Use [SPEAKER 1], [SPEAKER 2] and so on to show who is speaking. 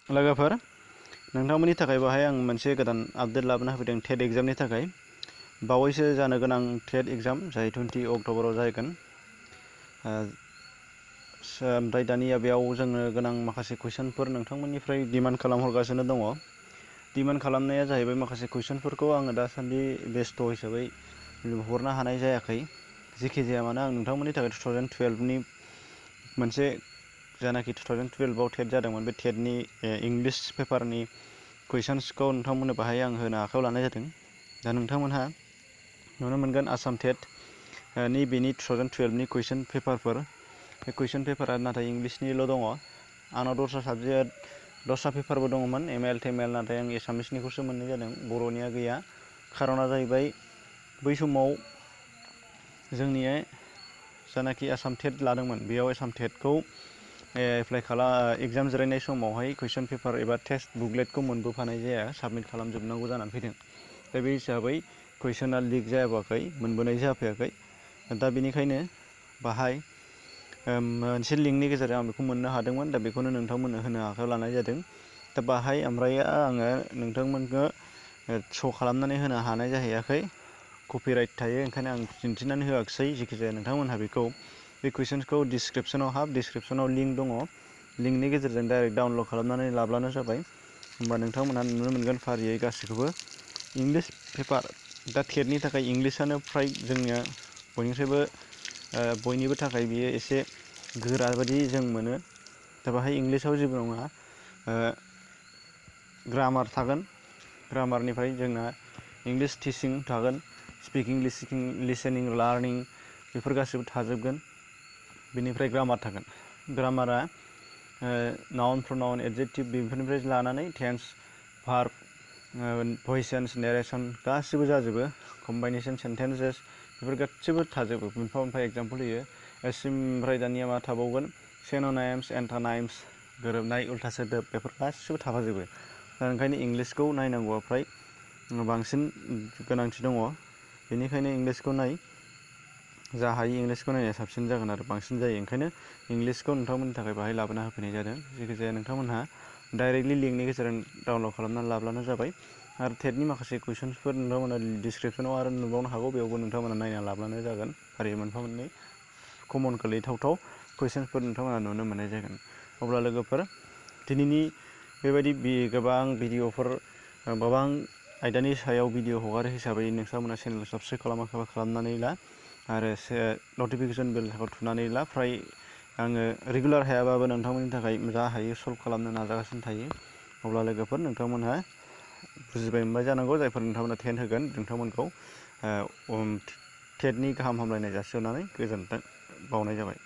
[SPEAKER 1] लोगोफोर नोंथांमोननि थाखाय बाहाय आं मोनसे गोदान आपडेट लाबोना होफैदों टेट एग्जामनि थाखाय बावैसो जानो गोनां टेट एग्जाम जाय 20 अक्ट'बराव जागोन ओमफ्राय दानिया बेयाव जोंनो गोनां माखासे कुइसनफोर नोंथांमोननिफ्राय डिमान्ड खालामहरगासिनो दङ डिमान्ड खालामनाया जाहैबाय माखासे कुइसनफोरखौ आङो दासान्दि बेस्थ' हिसाबै हरनो हानाय जायाखै जेखि जाया मानो आं नोंथांमोननि थाखाय 2012नि मोनसे जानाखि 2012आव टेट जादोंमोन बे टेटनि इंलिश पेपारनि कुइसन्सखौ नोंथांमोननो बाहाय आं होनो आखायाव लानाय जादों दा नोंथांमोनहा नुनो मोनगोन आसाम टेट नि बेनि 2012नि कुइसन पेपारफोर बे कुइसन पेपारा नाथाय इंलिशनिल' दङ आंनाव दस्रा पेपारबो दङमोन एमएल टेमएल नाथाय आं एसामिसनिखौसो मोननाय जादों बर'निया गैया खारना जाहैबाय बै समाव जोंनि जानाखि आसाम टेट लादोंमोन बेयाव आसाम टेटखौ एप्लाइ एग्जाम जिरायनाय समावहाय कुइसन पेपार एबा टेस्ट बुकलेटखौ मोनबोफानाय जाया साबमिट खालामजोबनांगौ जानानै फैदों दा बे हिसाबै कुइसना लिक जायाखै मोनबोनाय जाफैयाखै दा बेनिखायनो बाहाय मोनसे लिंकनि गेजेरजों आं बेखौ मोननो हादोंमोन दा बेखौनो नोंथांमोननो होनो आखायाव लानाय जादों दा बाहाय ओमफ्राय आङो नोंथांमोननो श' खालामनानै होनो हानाय जाहैयाखै कपिराइट थायो ओंखायनो आं दिन्थिनानै होआखिसै जेखिजाया नोंथांमोनहा बेखौ बे कुइसन्सखौ डिसक्रिपसनाव लिंक दङ लिंकनि गेजेरजों डाइरेक्ट डाउनलड खालामनानै लाब्लानो जाबाय होमबा नोंथांमोनहा नुनो मोनगोन फारियै गासैखौबो इंलिश पेपार दा टेटनि थाखाय इंलिशआनो फ्राय जोंनिया बयनिबो थाखाय बियो एसे गोरा बायदि जों मोनो दा बाहाय इंलिशआव जेबो नङा ग्रामार थागोन ग्रामारनिफ्राय जोंना इंलिश टिचिं थागोन स्पिकिं लिसेनिं लार्निं बेफोर गासैबो थाजोबगोन बेनिफ्राय ग्रामार थागोन ग्रामारा नाउन प्रनाउन एडजेक्टिभ बेफोरनिफ्राय लानानै टेन्स भार्ब भइसेन्स नेरेसन गासिबो जाजोबो कम्बाइनेसन सेन्टेन्सेस बेफोर गासिबो थाजोबो मोनफा मोनफा एग्जाम्पल होयो ओमफ्राय दानिया मा थाबावगोन सिन'नाइम्स एन्ट'नाइम्स गोरोबनाय उल्था सोदोब बेफोर गासिबो थाफाजोबो दा ओंखायनो इंलिशखौ नायनांगौआ फ्राय बांसिन गोनांथि दङ बेनिखायनो इंलिशखौ जा हायो इंलिशखौ नायनाया साबसिन जागोन आरो बांसिन जायो ओंखायनो इंलिशखौ नोंथांमोननि थाखाय बाहाय लाबोना होफैनाय जादों जेखिजाया नोंथांमोनहा डाइरेक्टलि लिंकनि गेजेरजों डाउनलड खालामनानै लाब्लानो जाबाय आरो टेटनि माखासे कुइसन्सफोर नोंथांमोना डिसक्रिपसनाव आरो नुबावनो हागौ बेयावबो नोंथांमोना नायना लाब्लानो जागोन फारियै मोनफा मोननै कमन गोलैथावथाव कुइसन्सफोर नोंथांमोना नुनो मोननाय जागोन अब्ला लोगोफोर दिनैनि बेबायदि गोबां भिडिअफोर गोबां आयदानि सायाव भिडिअ हगारो हिसाबै नोंथांमोना चेनेल साबस्क्राइब खालामाखैबा खालामनानै ला आरो नटिफिकेसन बेलखौ थुनानै ला फ्राय आङो रेगुलार हायाबाबो नोंथांमोननि थाखाय जा हायो सल्भ खालामनो नाजागासिनो थायो अब्ला लोगोफोर नोंथांमोनहा बुजिबाय मोनबाय जानांगौ जायफोर नोंथांमोना टेट होगोन नोंथांमोनखौ टेटनि गाहाम हामलायनाय जासिहरनानै गोजोनथों बावनाय जाबाय।